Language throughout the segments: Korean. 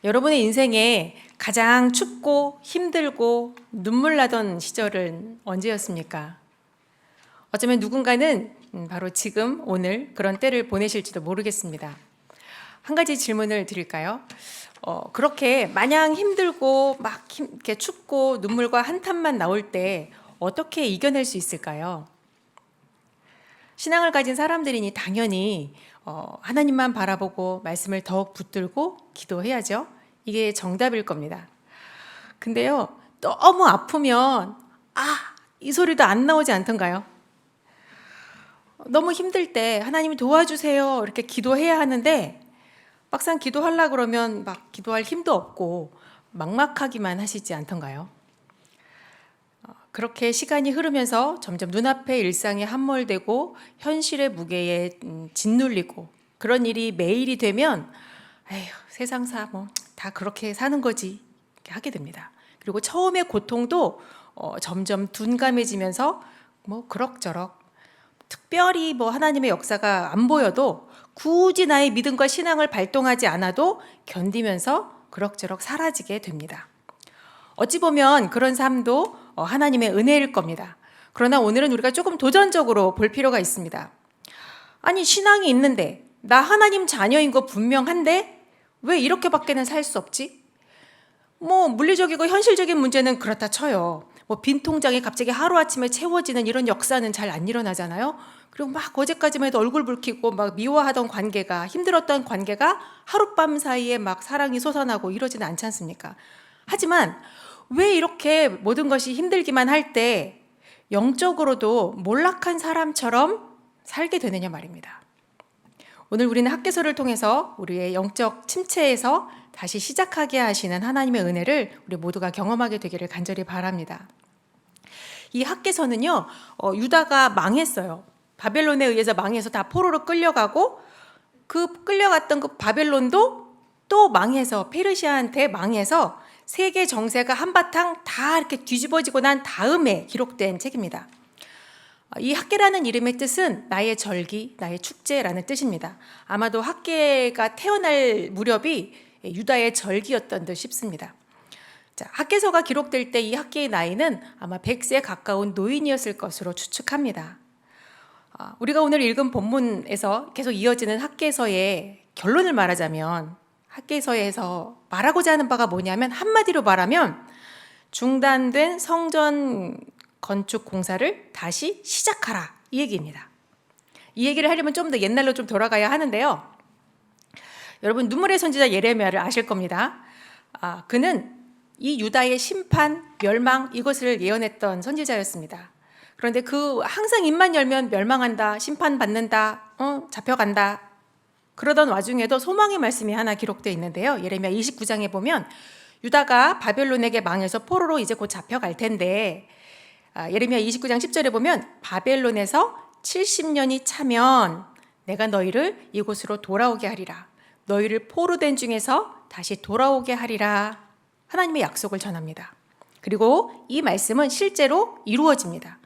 여러분의 인생에 가장 춥고 힘들고 눈물 나던 시절은 언제였습니까? 어쩌면 누군가는 바로 지금 오늘 그런 때를 보내실지도 모르겠습니다. 한 가지 질문을 드릴까요? 그렇게 마냥 힘들고 이렇게 춥고 눈물과 한탄만 나올 때 어떻게 이겨낼 수 있을까요? 신앙을 가진 사람들이니 당연히 하나님만 바라보고 말씀을 더욱 붙들고 기도해야죠. 이게 정답일 겁니다. 근데요, 너무 아프면 이 소리도 안 나오지 않던가요? 너무 힘들 때 하나님 도와주세요 이렇게 기도해야 하는데 막상 기도하려고 그러면 막 기도할 힘도 없고 막막하기만 하시지 않던가요? 그렇게 시간이 흐르면서 점점 눈앞에 일상이 함몰되고 현실의 무게에 짓눌리고 그런 일이 매일이 되면 에휴, 세상사 뭐 다 그렇게 사는 거지 이렇게 하게 됩니다. 그리고 처음의 고통도 점점 둔감해지면서 뭐 그럭저럭 특별히 뭐 하나님의 역사가 안 보여도 굳이 나의 믿음과 신앙을 발동하지 않아도 견디면서 그럭저럭 사라지게 됩니다. 어찌 보면 그런 삶도 하나님의 은혜일 겁니다. 그러나 오늘은 우리가 조금 도전적으로 볼 필요가 있습니다. 아니, 신앙이 있는데 나 하나님 자녀인 거 분명한데 왜 이렇게밖에는 살 수 없지? 뭐 물리적이고 현실적인 문제는 그렇다 쳐요. 뭐 빈 통장이 갑자기 하루아침에 채워지는 이런 역사는 잘 안 일어나잖아요. 그리고 막 어제까지만 해도 얼굴 붉히고 막 미워하던 관계가, 힘들었던 관계가 하룻밤 사이에 막 사랑이 솟아나고 이러지는 않지 않습니까? 하지만 왜 이렇게 모든 것이 힘들기만 할 때 영적으로도 몰락한 사람처럼 살게 되느냐 말입니다. 오늘 우리는 학개서를 통해서 우리의 영적 침체에서 다시 시작하게 하시는 하나님의 은혜를 우리 모두가 경험하게 되기를 간절히 바랍니다. 이 학개서는요, 유다가 망했어요. 바벨론에 의해서 망해서 다 포로로 끌려가고 그 끌려갔던 그 바벨론도 또 망해서 페르시아한테 망해서 세계 정세가 한바탕 다 이렇게 뒤집어지고 난 다음에 기록된 책입니다. 이 학개라는 이름의 뜻은 나의 절기, 나의 축제라는 뜻입니다. 아마도 학개가 태어날 무렵이 유다의 절기였던 듯 싶습니다. 자, 학개서가 기록될 때 이 학개의 나이는 아마 100세에 가까운 노인이었을 것으로 추측합니다. 우리가 오늘 읽은 본문에서 계속 이어지는 학개서의 결론을 말하자면 학개서에서 말하고자 하는 바가 뭐냐면 한마디로 말하면 중단된 성전 건축 공사를 다시 시작하라 이 얘기입니다. 이 얘기를 하려면 좀 더 옛날로 좀 돌아가야 하는데요. 여러분 눈물의 선지자 예레미야를 아실 겁니다. 그는 이 유다의 심판, 멸망 이것을 예언했던 선지자였습니다. 그런데 항상 입만 열면 멸망한다, 심판받는다, 잡혀간다 그러던 와중에도 소망의 말씀이 하나 기록되어 있는데요. 예레미야 29장에 보면 유다가 바벨론에게 망해서 포로로 이제 곧 잡혀갈 텐데 예레미야 29장 10절에 보면 바벨론에서 70년이 차면 내가 너희를 이곳으로 돌아오게 하리라. 너희를 포로된 중에서 다시 돌아오게 하리라. 하나님의 약속을 전합니다. 그리고 이 말씀은 실제로 이루어집니다.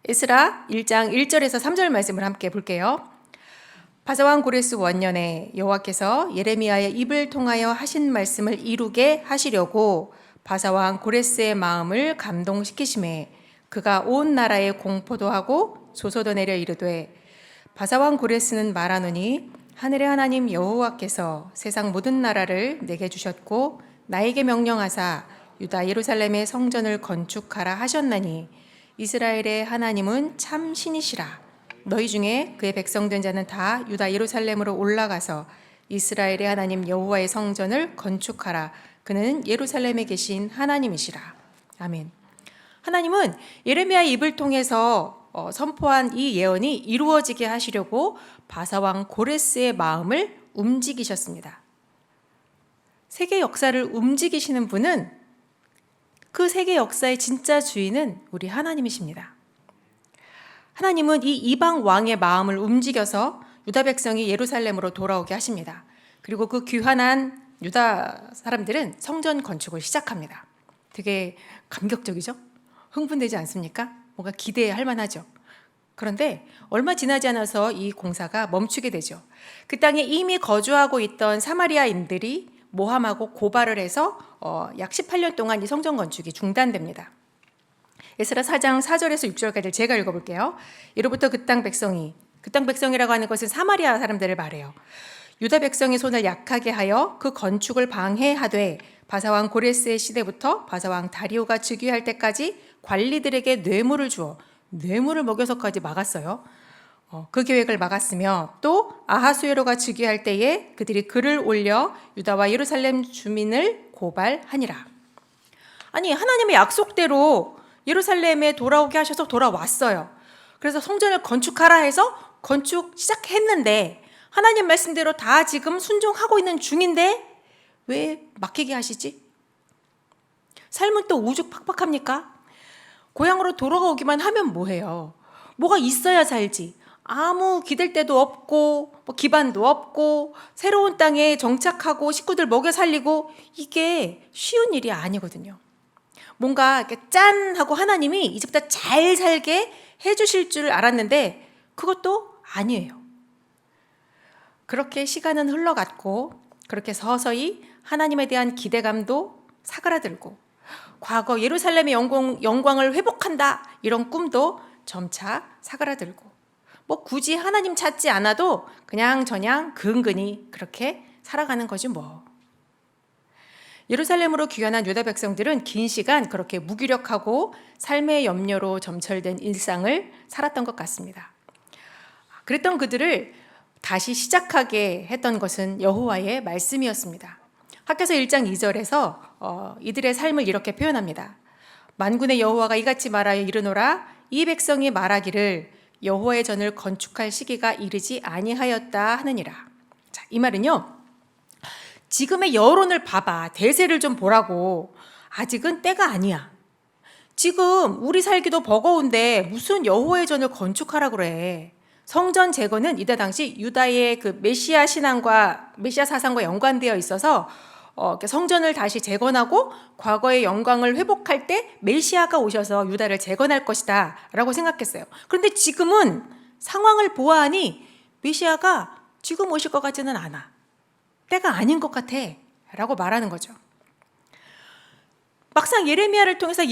에스라 1장 1절에서 3절 말씀을 함께 볼게요. 바사왕 고레스 원년에 여호와께서 예레미야의 입을 통하여 하신 말씀을 이루게 하시려고 바사왕 고레스의 마음을 감동시키심에 그가 온 나라에 공포도 하고 소소도 내려 이르되 바사왕 고레스는 말하노니 하늘의 하나님 여호와께서 세상 모든 나라를 내게 주셨고 나에게 명령하사 유다 예루살렘의 성전을 건축하라 하셨나니 이스라엘의 하나님은 참 신이시라. 너희 중에 그의 백성된 자는 다 유다 예루살렘으로 올라가서 이스라엘의 하나님 여호와의 성전을 건축하라. 그는 예루살렘에 계신 하나님이시라. 아멘. 하나님은 예레미야의 입을 통해서 선포한 이 예언이 이루어지게 하시려고 바사왕 고레스의 마음을 움직이셨습니다. 세계 역사를 움직이시는 분은 그 세계 역사의 진짜 주인은 우리 하나님이십니다. 하나님은 이 이방 왕의 마음을 움직여서 유다 백성이 예루살렘으로 돌아오게 하십니다. 그리고 그 귀환한 유다 사람들은 성전 건축을 시작합니다. 되게 감격적이죠? 흥분되지 않습니까? 뭔가 기대할 만하죠. 그런데 얼마 지나지 않아서 이 공사가 멈추게 되죠. 그 땅에 이미 거주하고 있던 사마리아인들이 모함하고 고발을 해서 약 18년 동안 이 성전 건축이 중단됩니다. 에스라 4장 4절에서 6절까지 제가 읽어볼게요. 이로부터 그 땅 백성이라고 하는 것은 사마리아 사람들을 말해요. 유다 백성이 손을 약하게 하여 그 건축을 방해하되 바사왕 고레스의 시대부터 바사왕 다리오가 즉위할 때까지 관리들에게 뇌물을 주어 뇌물을 먹여서까지 막았어요. 그 계획을 막았으며 또 아하수에로가 즉위할 때에 그들이 글을 올려 유다와 예루살렘 주민을 고발하니라. 아니, 하나님의 약속대로 예루살렘에 돌아오게 하셔서 돌아왔어요. 그래서 성전을 건축하라 해서 건축 시작했는데 하나님 말씀대로 다 지금 순종하고 있는 중인데 왜 막히게 하시지? 삶은 또 우죽팍팍합니까? 고향으로 돌아오기만 하면 뭐해요? 뭐가 있어야 살지. 아무 기댈 데도 없고 기반도 없고 새로운 땅에 정착하고 식구들 먹여 살리고 이게 쉬운 일이 아니거든요. 뭔가 이렇게 짠 하고 하나님이 이제부터 잘 살게 해주실 줄 알았는데 그것도 아니에요. 그렇게 시간은 흘러갔고 그렇게 서서히 하나님에 대한 기대감도 사그라들고 과거 예루살렘의 영광을 회복한다 이런 꿈도 점차 사그라들고 굳이 하나님 찾지 않아도 그냥 저냥 근근히 그렇게 살아가는 거지 뭐. 예루살렘으로 귀환한 유다 백성들은 긴 시간 그렇게 무기력하고 삶의 염려로 점철된 일상을 살았던 것 같습니다. 그랬던 그들을 다시 시작하게 했던 것은 여호와의 말씀이었습니다. 학개서 1장 2절에서 이들의 삶을 이렇게 표현합니다. 만군의 여호와가 이같이 말하여 이르노라 이 백성이 말하기를 여호와의 전을 건축할 시기가 이르지 아니하였다 하느니라. 자, 이 말은요. 지금의 여론을 봐봐. 대세를 좀 보라고. 아직은 때가 아니야. 지금 우리 살기도 버거운데 무슨 여호와의 전을 건축하라고 그래. 성전 재건은 이때 당시 유다의 그 메시아 신앙과 메시아 사상과 연관되어 있어서 성전을 다시 재건하고 과거의 영광을 회복할 때 메시아가 오셔서 유다를 재건할 것이다 라고 생각했어요. 그런데 지금은 상황을 보아하니 메시아가 지금 오실 것 같지는 않아. 때가 아닌 것 같아 라고 말하는 거죠. 막상 예레미야를 통해서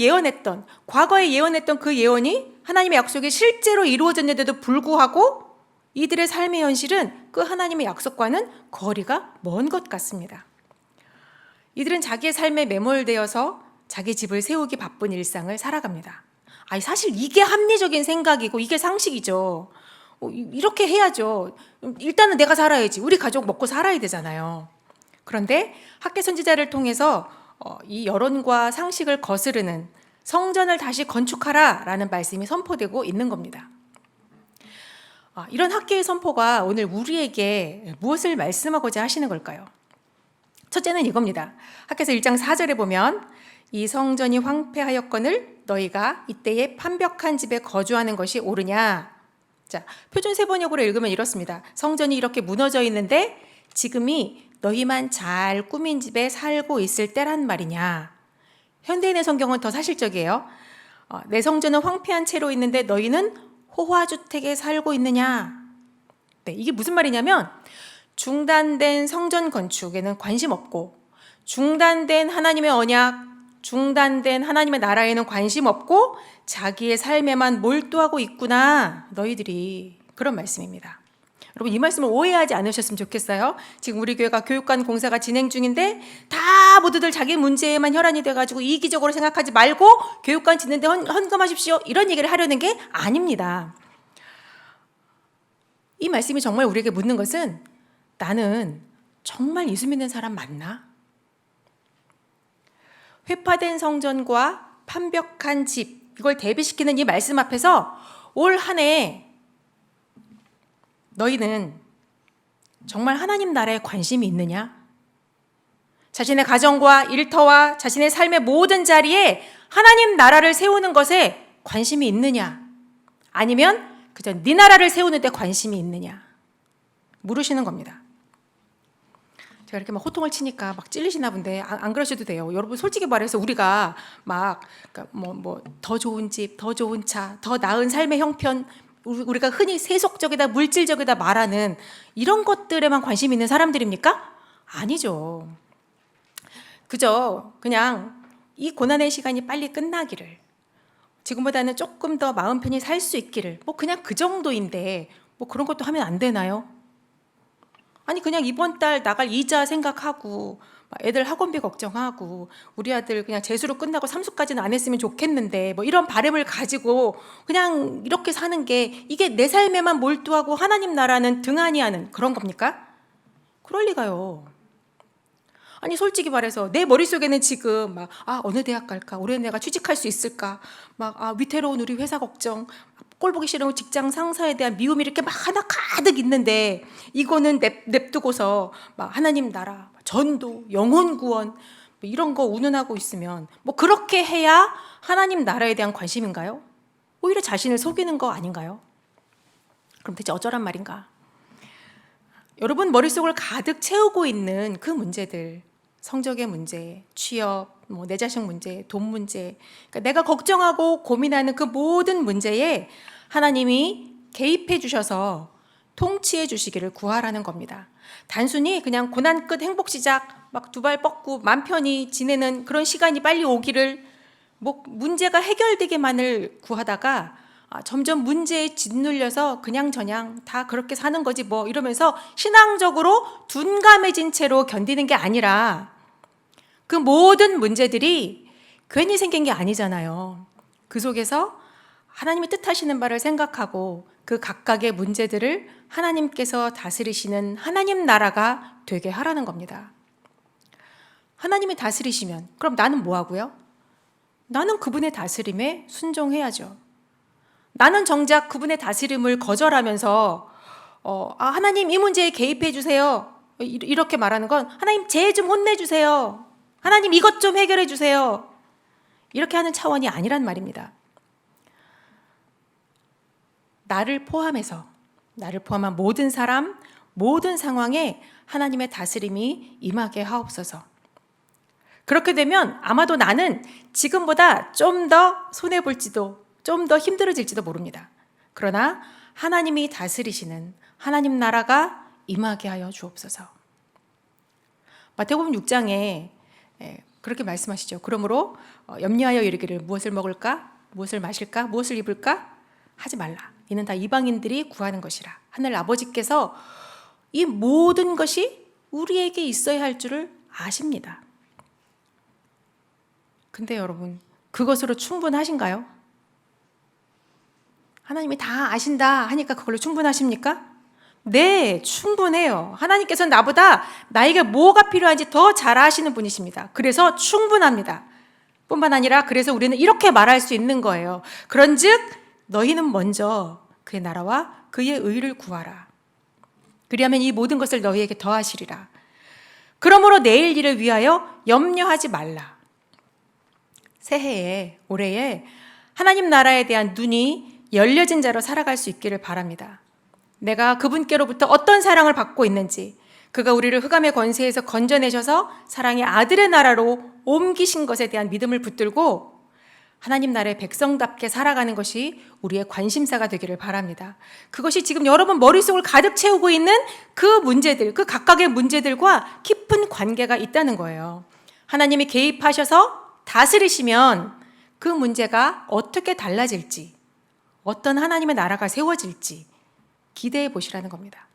과거에 예언했던 그 예언이 하나님의 약속이 실제로 이루어졌는데도 불구하고 이들의 삶의 현실은 그 하나님의 약속과는 거리가 먼 것 같습니다. 이들은 자기의 삶에 매몰되어서 자기 집을 세우기 바쁜 일상을 살아갑니다. 사실 이게 합리적인 생각이고 이게 상식이죠. 이렇게 해야죠. 일단은 내가 살아야지. 우리 가족 먹고 살아야 되잖아요. 그런데 학개 선지자를 통해서 이 여론과 상식을 거스르는 성전을 다시 건축하라 라는 말씀이 선포되고 있는 겁니다. 이런 학개의 선포가 오늘 우리에게 무엇을 말씀하고자 하시는 걸까요? 첫째는 이겁니다. 학개서 1장 4절에 보면 이 성전이 황폐하였거늘 너희가 이때에 판벽한 집에 거주하는 것이 옳으냐. 자, 표준 세번역으로 읽으면 이렇습니다. 성전이 이렇게 무너져 있는데 지금이 너희만 잘 꾸민 집에 살고 있을 때란 말이냐. 현대인의 성경은 더 사실적이에요. 내 성전은 황폐한 채로 있는데 너희는 호화주택에 살고 있느냐. 네, 이게 무슨 말이냐면 중단된 성전 건축에는 관심 없고 중단된 하나님의 언약, 중단된 하나님의 나라에는 관심 없고 자기의 삶에만 몰두하고 있구나 너희들이. 그런 말씀입니다. 여러분 이 말씀을 오해하지 않으셨으면 좋겠어요. 지금 우리 교회가 교육관 공사가 진행 중인데 다 모두들 자기 문제에만 혈안이 돼가지고 이기적으로 생각하지 말고 교육관 짓는데 헌금하십시오 이런 얘기를 하려는 게 아닙니다. 이 말씀이 정말 우리에게 묻는 것은 나는 정말 예수 믿는 사람 맞나? 회파된 성전과 판벽한 집 이걸 대비시키는 이 말씀 앞에서 올 한 해 너희는 정말 하나님 나라에 관심이 있느냐? 자신의 가정과 일터와 자신의 삶의 모든 자리에 하나님 나라를 세우는 것에 관심이 있느냐? 아니면 그저 네 나라를 세우는 데 관심이 있느냐? 물으시는 겁니다. 제가 이렇게 막 호통을 치니까 막 찔리시나 본데 안 그러셔도 돼요. 여러분 솔직히 말해서 우리가 막 더 좋은 집, 더 좋은 차, 더 나은 삶의 형편 우리가 흔히 세속적이다 물질적이다 말하는 이런 것들에만 관심 있는 사람들입니까? 아니죠. 그저 그냥 이 고난의 시간이 빨리 끝나기를, 지금보다는 조금 더 마음 편히 살 수 있기를, 뭐 그냥 그 정도인데 뭐 그런 것도 하면 안 되나요? 아니 그냥 이번 달 나갈 이자 생각하고 애들 학원비 걱정하고 우리 아들 그냥 재수로 끝나고 삼수까지는 안 했으면 좋겠는데 뭐 이런 바람을 가지고 그냥 이렇게 사는 게 이게 내 삶에만 몰두하고 하나님 나라는 등한히 하는 그런 겁니까? 그럴 리가요. 아니 솔직히 말해서 내 머릿속에는 지금 막 어느 대학 갈까? 올해 내가 취직할 수 있을까? 막 위태로운 우리 회사 걱정, 꼴 보기 싫은 직장 상사에 대한 미움이 이렇게 막 하나 가득 있는데 이거는 냅두고서 막 하나님 나라, 전도, 영혼 구원 뭐 이런 거 운운하고 있으면 뭐 그렇게 해야 하나님 나라에 대한 관심인가요? 오히려 자신을 속이는 거 아닌가요? 그럼 대체 어쩌란 말인가? 여러분 머릿속을 가득 채우고 있는 그 문제들, 성적의 문제, 취업, 뭐 내 자식 문제, 돈 문제, 그러니까 내가 걱정하고 고민하는 그 모든 문제에 하나님이 개입해 주셔서 통치해 주시기를 구하라는 겁니다. 단순히 그냥 고난 끝 행복 시작, 막 두 발 뻗고 맘 편히 지내는 그런 시간이 빨리 오기를, 뭐 문제가 해결되기만을 구하다가 점점 문제에 짓눌려서 그냥저냥 다 그렇게 사는 거지 뭐 이러면서 신앙적으로 둔감해진 채로 견디는 게 아니라 그 모든 문제들이 괜히 생긴 게 아니잖아요. 그 속에서 하나님이 뜻하시는 바를 생각하고 그 각각의 문제들을 하나님께서 다스리시는 하나님 나라가 되게 하라는 겁니다. 하나님이 다스리시면 그럼 나는 뭐 하고요? 나는 그분의 다스림에 순종해야죠. 나는 정작 그분의 다스림을 거절하면서 하나님 이 문제에 개입해 주세요. 이렇게 말하는 건 하나님 쟤 좀 혼내 주세요. 하나님 이것 좀 해결해 주세요. 이렇게 하는 차원이 아니란 말입니다. 나를 포함한 모든 사람, 모든 상황에 하나님의 다스림이 임하게 하옵소서. 그렇게 되면 아마도 나는 지금보다 좀 더 손해볼지도, 좀 더 힘들어질지도 모릅니다. 그러나 하나님이 다스리시는 하나님 나라가 임하게 하여 주옵소서. 마태복음 6장에 그렇게 말씀하시죠. 그러므로 염려하여 이르기를 무엇을 먹을까? 무엇을 마실까? 무엇을 입을까? 하지 말라. 이는 다 이방인들이 구하는 것이라. 하늘 아버지께서 이 모든 것이 우리에게 있어야 할 줄을 아십니다. 근데 여러분, 그것으로 충분하신가요? 하나님이 다 아신다 하니까 그걸로 충분하십니까? 네, 충분해요. 하나님께서는 나보다 나에게 뭐가 필요한지 더 잘 아시는 분이십니다. 그래서 충분합니다. 뿐만 아니라 그래서 우리는 이렇게 말할 수 있는 거예요. 그런즉 너희는 먼저 그의 나라와 그의 의를 구하라. 그리하면 이 모든 것을 너희에게 더하시리라. 그러므로 내일 일을 위하여 염려하지 말라. 새해에, 올해에 하나님 나라에 대한 눈이 열려진 자로 살아갈 수 있기를 바랍니다. 내가 그분께로부터 어떤 사랑을 받고 있는지, 그가 우리를 흑암의 권세에서 건져내셔서 사랑의 아들의 나라로 옮기신 것에 대한 믿음을 붙들고 하나님 나라의 백성답게 살아가는 것이 우리의 관심사가 되기를 바랍니다. 그것이 지금 여러분 머릿속을 가득 채우고 있는 그 문제들, 그 각각의 문제들과 깊은 관계가 있다는 거예요. 하나님이 개입하셔서 다스리시면 그 문제가 어떻게 달라질지, 어떤 하나님의 나라가 세워질지 기대해 보시라는 겁니다.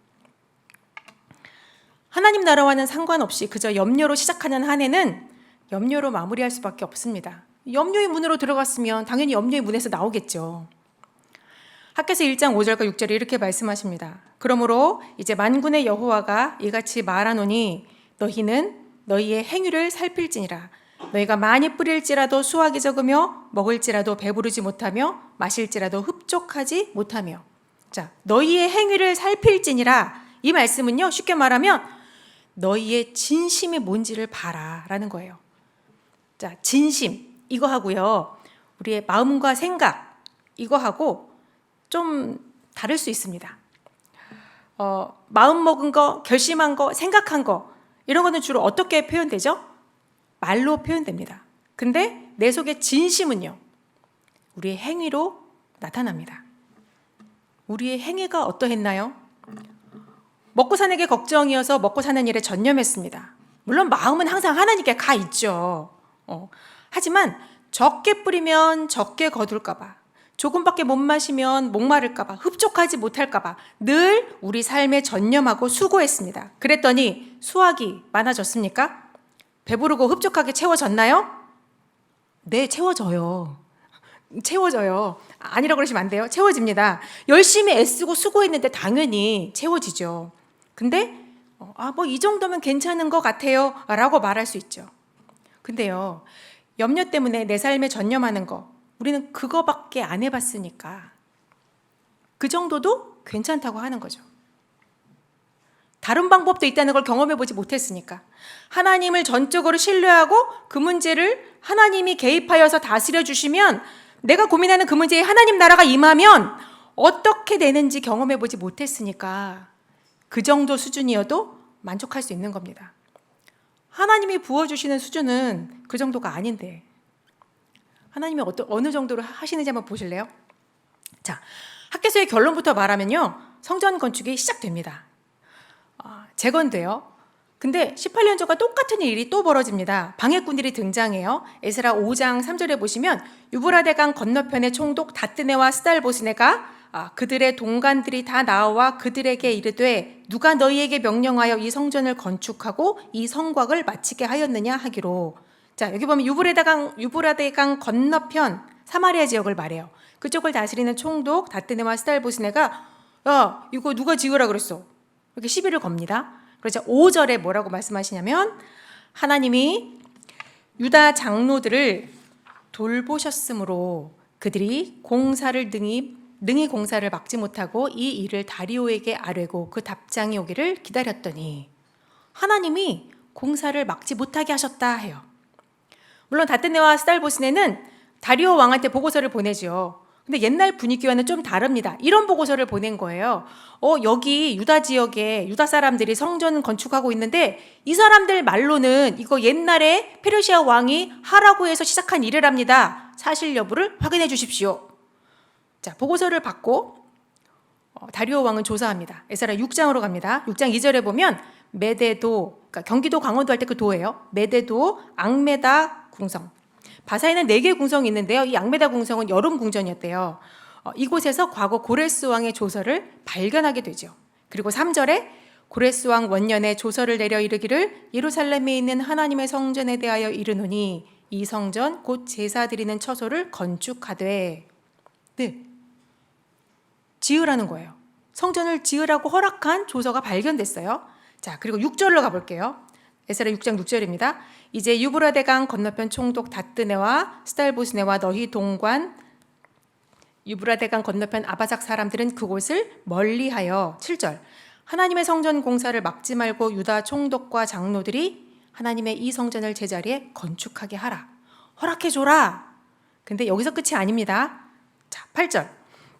하나님 나라와는 상관없이 그저 염려로 시작하는 한 해는 염려로 마무리할 수밖에 없습니다. 염려의 문으로 들어갔으면 당연히 염려의 문에서 나오겠죠. 학개서 1장 5절과 6절에 이렇게 말씀하십니다. 그러므로 이제 만군의 여호와가 이같이 말하노니 너희는 너희의 행위를 살필지니라. 너희가 많이 뿌릴지라도 수확이 적으며 먹을지라도 배부르지 못하며 마실지라도 흡족하지 못하며. 자, 너희의 행위를 살필지니라. 이 말씀은요, 쉽게 말하면 너희의 진심이 뭔지를 봐라라는 거예요. 자, 진심 이거 하고요, 우리의 마음과 생각 이거 하고 좀 다를 수 있습니다. 마음 먹은 거, 결심한 거, 생각한 거 이런 거는 주로 어떻게 표현되죠? 말로 표현됩니다. 근데 내 속의 진심은요, 우리의 행위로 나타납니다. 우리의 행위가 어떠했나요? 먹고 사는 게 걱정이어서 먹고 사는 일에 전념했습니다. 물론 마음은 항상 하나님께 가 있죠. 하지만 적게 뿌리면 적게 거둘까봐, 조금밖에 못 마시면 목마를까봐, 흡족하지 못할까봐 늘 우리 삶에 전념하고 수고했습니다. 그랬더니 수확이 많아졌습니까? 배부르고 흡족하게 채워졌나요? 네, 채워져요. 채워져요. 아니라고 그러시면 안 돼요. 채워집니다. 열심히 애쓰고 수고했는데 당연히 채워지죠. 근데 뭐 이 정도면 괜찮은 것 같아요 라고 말할 수 있죠. 근데요, 염려 때문에 내 삶에 전념하는 거, 우리는 그거밖에 안 해봤으니까 그 정도도 괜찮다고 하는 거죠. 다른 방법도 있다는 걸 경험해보지 못했으니까, 하나님을 전적으로 신뢰하고 그 문제를 하나님이 개입하여서 다스려 주시면, 내가 고민하는 그 문제에 하나님 나라가 임하면 어떻게 되는지 경험해보지 못했으니까 그 정도 수준이어도 만족할 수 있는 겁니다. 하나님이 부어주시는 수준은 그 정도가 아닌데 하나님이 어느 정도로 하시는지 한번 보실래요? 자, 학개서의 결론부터 말하면요, 성전 건축이 시작됩니다. 재건돼요. 근데 18년 전과 똑같은 일이 또 벌어집니다. 방해꾼들이 등장해요. 에스라 5장 3절에 보시면 유브라데강 건너편의 총독 다뜨네와 스달보스네가 그들의 동관들이 다 나와 그들에게 이르되 누가 너희에게 명령하여 이 성전을 건축하고 이 성곽을 마치게 하였느냐 하기로. 자, 여기 보면 유브라데강 건너편 사마리아 지역을 말해요. 그쪽을 다스리는 총독 다뜨네와 스달보스네가 야, 이거 누가 지으라 그랬어? 이렇게 시비를 겁니다. 그래서 5절에 뭐라고 말씀하시냐면, 하나님이 유다 장로들을 돌보셨으므로 그들이 공사를 능히 공사를 막지 못하고 이 일을 다리오에게 아뢰고 그 답장이 오기를 기다렸더니 하나님이 공사를 막지 못하게 하셨다 해요. 물론 다뜨네와 스달보스네는 다리오 왕한테 보고서를 보내죠. 근데 옛날 분위기와는 좀 다릅니다. 이런 보고서를 보낸 거예요. 여기 유다 지역에 유다 사람들이 성전 건축하고 있는데 이 사람들 말로는 이거 옛날에 페르시아 왕이 하라고 해서 시작한 일이랍니다. 사실 여부를 확인해 주십시오. 자, 보고서를 받고 다리오 왕은 조사합니다. 에스라 6장으로 갑니다. 6장 2절에 보면 메데도, 그러니까 경기도 강원도 할 때 그 도예요. 메데도 앙메다 궁성. 바사에는 4개의 궁성이 있는데요. 이 앙메다 궁성은 여름 궁전이었대요. 이곳에서 과거 고레스 왕의 조서를 발견하게 되죠. 그리고 3절에 고레스 왕 원년에 조서를 내려 이르기를 예루살렘에 있는 하나님의 성전에 대하여 이르노니 이 성전 곧 제사 드리는 처소를 건축하되. 네, 지으라는 거예요. 성전을 지으라고 허락한 조서가 발견됐어요. 자, 그리고 6절로 가볼게요. 에스라 6장 6절입니다. 이제 유브라데강 건너편 총독 다뜨네와 스달보스네와 너희 동관 유브라데강 건너편 아바작 사람들은 그곳을 멀리하여. 7절 하나님의 성전 공사를 막지 말고 유다 총독과 장로들이 하나님의 이 성전을 제자리에 건축하게 하라. 허락해줘라. 근데 여기서 끝이 아닙니다. 자, 8절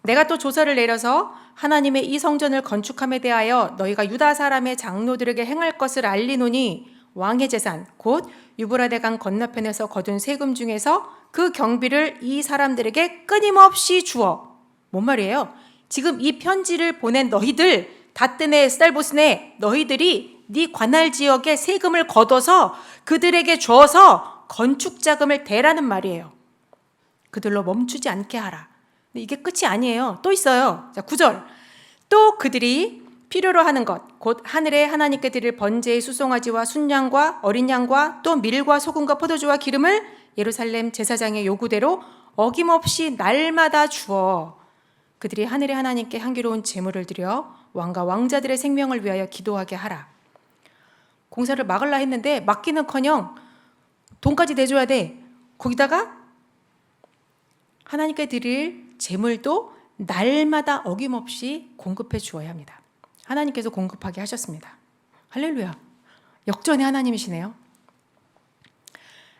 내가 또 조서를 내려서 하나님의 이 성전을 건축함에 대하여 너희가 유다 사람의 장로들에게 행할 것을 알리노니 왕의 재산 곧 유브라데강 건너편에서 거둔 세금 중에서 그 경비를 이 사람들에게 끊임없이 주어. 뭔 말이에요? 지금 이 편지를 보낸 너희들, 다뜨네, 스달보스네, 너희들이 네 관할 지역에 세금을 걷어서 그들에게 줘서 건축 자금을 대라는 말이에요. 그들로 멈추지 않게 하라. 근데 이게 끝이 아니에요. 또 있어요. 자, 9절 또 그들이 필요로 하는 것 곧 하늘에 하나님께 드릴 번제의 수송아지와 순양과 어린 양과 또 밀과 소금과 포도주와 기름을 예루살렘 제사장의 요구대로 어김없이 날마다 주어 그들이 하늘의 하나님께 향기로운 제물을 드려 왕과 왕자들의 생명을 위하여 기도하게 하라. 공사를 막으려 했는데 막기는커녕 돈까지 내줘야 돼. 거기다가 하나님께 드릴 제물도 날마다 어김없이 공급해 주어야 합니다. 하나님께서 공급하게 하셨습니다. 할렐루야. 역전의 하나님이시네요.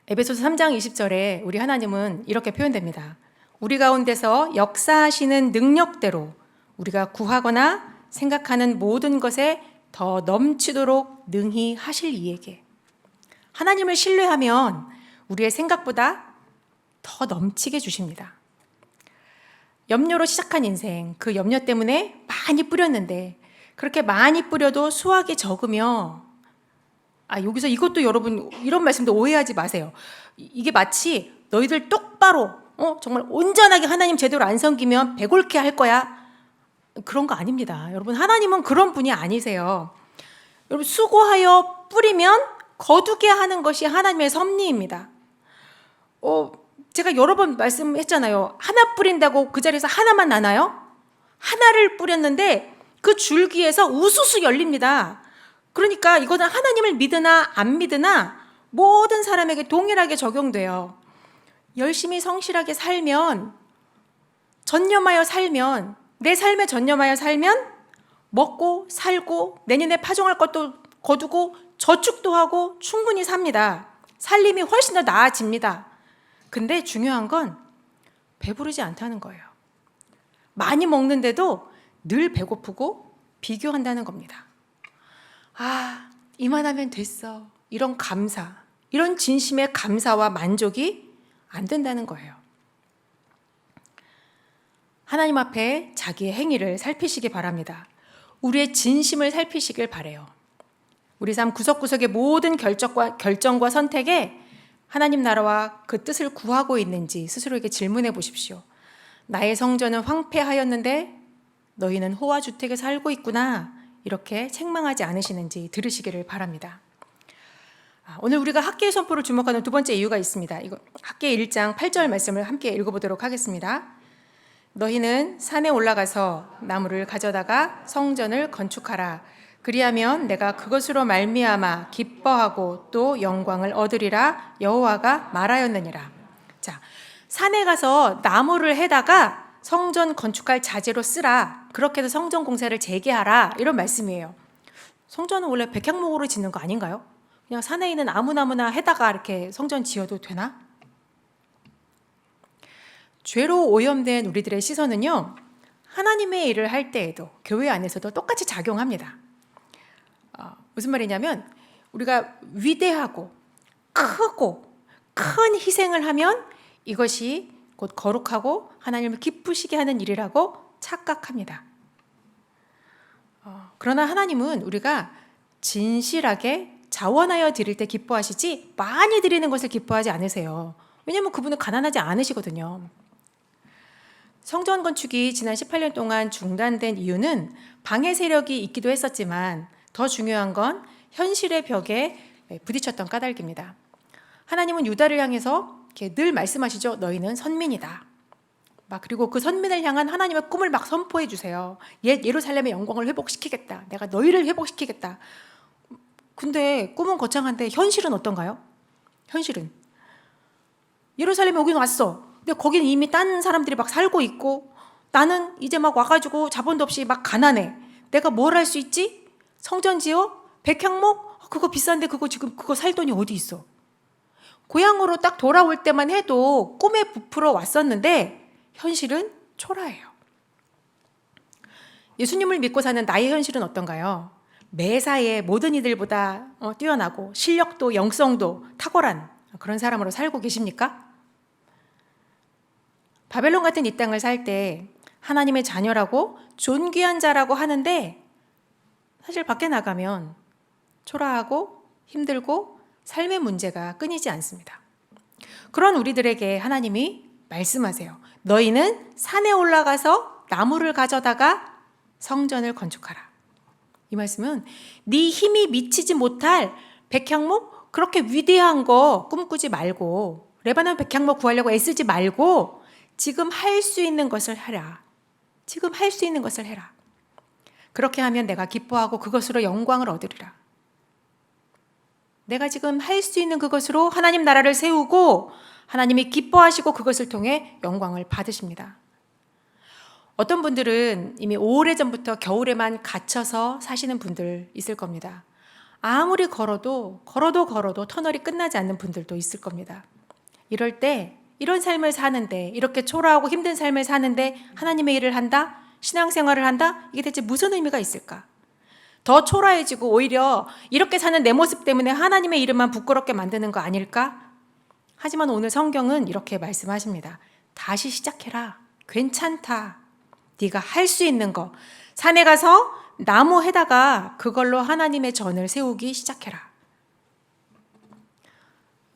에베소서 3장 20절에 우리 하나님은 이렇게 표현됩니다. 우리 가운데서 역사하시는 능력대로 우리가 구하거나 생각하는 모든 것에 더 넘치도록 능히 하실 이에게. 하나님을 신뢰하면 우리의 생각보다 더 넘치게 주십니다. 염려로 시작한 인생, 그 염려 때문에 많이 뿌렸는데 그렇게 많이 뿌려도 수확이 적으며 여기서 이것도 여러분 이런 말씀도 오해하지 마세요. 이게 마치 너희들 똑바로 정말 온전하게 하나님 제대로 안 섬기면 배골게 할 거야. 그런 거 아닙니다. 여러분 하나님은 그런 분이 아니세요. 여러분 수고하여 뿌리면 거두게 하는 것이 하나님의 섭리입니다. 제가 여러 번 말씀했잖아요. 하나 뿌린다고 그 자리에서 하나만 나나요? 하나를 뿌렸는데 그 줄기에서 우수수 열립니다. 그러니까 이거는 하나님을 믿으나 안 믿으나 모든 사람에게 동일하게 적용돼요. 열심히 성실하게 살면, 전념하여 살면, 내 삶에 전념하여 살면 먹고 살고 내년에 파종할 것도 거두고 저축도 하고 충분히 삽니다. 살림이 훨씬 더 나아집니다. 근데 중요한 건 배부르지 않다는 거예요. 많이 먹는데도 늘 배고프고 비교한다는 겁니다. 이만하면 됐어. 이런 감사, 이런 진심의 감사와 만족이 안 된다는 거예요. 하나님 앞에 자기의 행위를 살피시기 바랍니다. 우리의 진심을 살피시길 바라요. 우리 삶 구석구석의 모든 결정과 선택에 하나님 나라와 그 뜻을 구하고 있는지 스스로에게 질문해 보십시오. 나의 성전은 황폐하였는데 너희는 호화주택에 살고 있구나. 이렇게 책망하지 않으시는지 들으시기를 바랍니다. 오늘 우리가 학계의 선포를 주목하는 두 번째 이유가 있습니다. 이거 학계 1장 8절 말씀을 함께 읽어보도록 하겠습니다. 너희는 산에 올라가서 나무를 가져다가 성전을 건축하라. 그리하면 내가 그것으로 말미암아 기뻐하고 또 영광을 얻으리라. 여호와가 말하였느니라. 자, 산에 가서 나무를 해다가 성전 건축할 자재로 쓰라. 그렇게 해서 성전 공사를 재개하라. 이런 말씀이에요. 성전은 원래 백향목으로 짓는 거 아닌가요? 그냥 산에 있는 아무나무나 해다가 이렇게 성전 지어도 되나? 죄로 오염된 우리들의 시선은요, 하나님의 일을 할 때에도 교회 안에서도 똑같이 작용합니다. 무슨 말이냐면 우리가 위대하고 크고 큰 희생을 하면 이것이 곧 거룩하고 하나님을 기쁘시게 하는 일이라고 착각합니다. 그러나 하나님은 우리가 진실하게 자원하여 드릴 때 기뻐하시지 많이 드리는 것을 기뻐하지 않으세요. 왜냐하면 그분은 가난하지 않으시거든요. 성전 건축이 지난 18년 동안 중단된 이유는 방해 세력이 있기도 했었지만 더 중요한 건 현실의 벽에 부딪혔던 까닭입니다. 하나님은 유다를 향해서 이렇게 늘 말씀하시죠. 너희는 선민이다. 그리고 그 선민을 향한 하나님의 꿈을 선포해 주세요. 예루살렘의 영광을 회복시키겠다. 내가 너희를 회복시키겠다. 근데 꿈은 거창한데 현실은 어떤가요? 현실은 예루살렘에 오긴 왔어. 근데 거기는 이미 딴 사람들이 살고 있고 나는 이제 와가지고 자본도 없이 가난해. 내가 뭘 할 수 있지? 성전 지어? 백향목? 그거 비싼데 그거 살 돈이 어디 있어? 고향으로 딱 돌아올 때만 해도 꿈에 부풀어 왔었는데 현실은 초라해요. 예수님을 믿고 사는 나의 현실은 어떤가요? 매사에 모든 이들보다 뛰어나고 실력도 영성도 탁월한 그런 사람으로 살고 계십니까? 바벨론 같은 이 땅을 살 때 하나님의 자녀라고 존귀한 자라고 하는데 사실 밖에 나가면 초라하고 힘들고 삶의 문제가 끊이지 않습니다. 그런 우리들에게 하나님이 말씀하세요. 너희는 산에 올라가서 나무를 가져다가 성전을 건축하라. 이 말씀은 네 힘이 미치지 못할 백향목 그렇게 위대한 거 꿈꾸지 말고 레바논 백향목 구하려고 애쓰지 말고 지금 할 수 있는 것을 해라. 지금 할 수 있는 것을 해라. 그렇게 하면 내가 기뻐하고 그것으로 영광을 얻으리라. 내가 지금 할 수 있는 그것으로 하나님 나라를 세우고 하나님이 기뻐하시고 그것을 통해 영광을 받으십니다. 어떤 분들은 이미 오래전부터 겨울에만 갇혀서 사시는 분들 있을 겁니다. 아무리 걸어도 터널이 끝나지 않는 분들도 있을 겁니다. 이럴 때 이런 삶을 사는데 이렇게 초라하고 힘든 삶을 사는데 하나님의 일을 한다? 신앙생활을 한다? 이게 대체 무슨 의미가 있을까? 더 초라해지고 오히려 이렇게 사는 내 모습 때문에 하나님의 이름만 부끄럽게 만드는 거 아닐까? 하지만 오늘 성경은 이렇게 말씀하십니다. 다시 시작해라. 괜찮다. 네가 할 수 있는 거. 산에 가서 나무 해다가 그걸로 하나님의 전을 세우기 시작해라.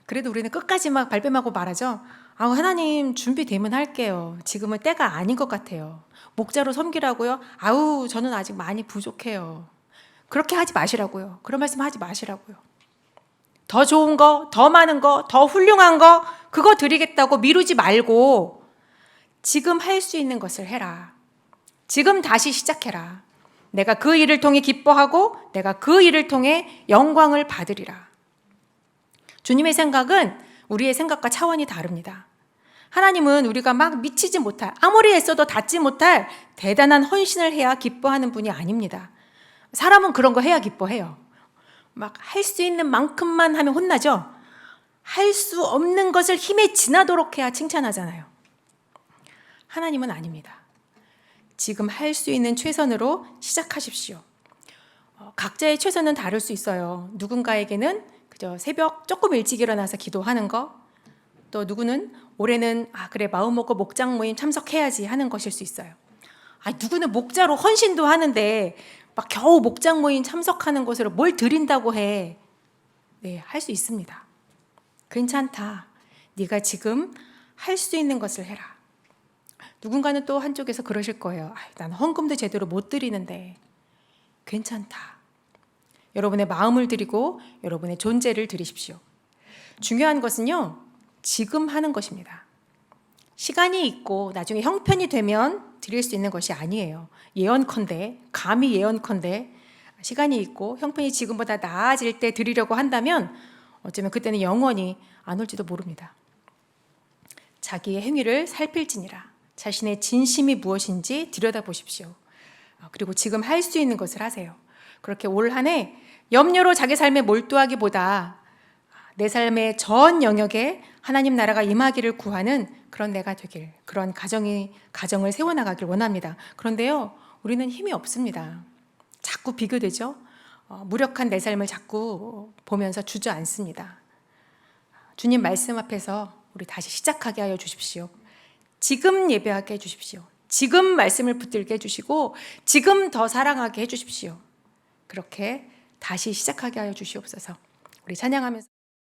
그래도 우리는 끝까지 막 발뺌하고 말하죠. 하나님 준비되면 할게요. 지금은 때가 아닌 것 같아요. 목자로 섬기라고요? 저는 아직 많이 부족해요. 그렇게 하지 마시라고요. 그런 말씀 하지 마시라고요. 더 좋은 거, 더 많은 거, 더 훌륭한 거, 그거 드리겠다고 미루지 말고 지금 할 수 있는 것을 해라. 지금 다시 시작해라. 내가 그 일을 통해 기뻐하고 내가 그 일을 통해 영광을 받으리라. 주님의 생각은 우리의 생각과 차원이 다릅니다. 하나님은 우리가 막 미치지 못할, 아무리 애써도 닿지 못할 대단한 헌신을 해야 기뻐하는 분이 아닙니다. 사람은 그런 거 해야 기뻐해요. 막 할 수 있는 만큼만 하면 혼나죠? 할 수 없는 것을 힘에 지나도록 해야 칭찬하잖아요. 하나님은 아닙니다. 지금 할 수 있는 최선으로 시작하십시오. 각자의 최선은 다를 수 있어요. 누군가에게는 그저 새벽 조금 일찍 일어나서 기도하는 거, 또 누구는 올해는 그래 마음 먹고 목장 모임 참석해야지 하는 것일 수 있어요. 누구는 목자로 헌신도 하는데 막 겨우 목장 모임 참석하는 것으로 뭘 드린다고 해. 네, 할 수 있습니다. 괜찮다. 네가 지금 할 수 있는 것을 해라. 누군가는 또 한쪽에서 그러실 거예요. 난 헌금도 제대로 못 드리는데. 괜찮다. 여러분의 마음을 드리고 여러분의 존재를 드리십시오. 중요한 것은요, 지금 하는 것입니다. 시간이 있고 나중에 형편이 되면 드릴 수 있는 것이 아니에요. 예언컨대, 감히 예언컨대 시간이 있고 형편이 지금보다 나아질 때 드리려고 한다면 어쩌면 그때는 영원히 안 올지도 모릅니다. 자기의 행위를 살필지니라. 자신의 진심이 무엇인지 들여다보십시오. 그리고 지금 할 수 있는 것을 하세요. 그렇게 올 한 해 염려로 자기 삶에 몰두하기보다 내 삶의 전 영역에 하나님 나라가 임하기를 구하는 그런 내가 되길, 그런 가정을 세워나가길 원합니다. 그런데요, 우리는 힘이 없습니다. 자꾸 비교되죠. 무력한 내 삶을 자꾸 보면서 주저앉습니다. 주님 말씀 앞에서 우리 다시 시작하게 하여 주십시오. 지금 예배하게 해주십시오. 지금 말씀을 붙들게 해주시고 지금 더 사랑하게 해주십시오. 그렇게 다시 시작하게 하여 주시옵소서. 우리 찬양하면서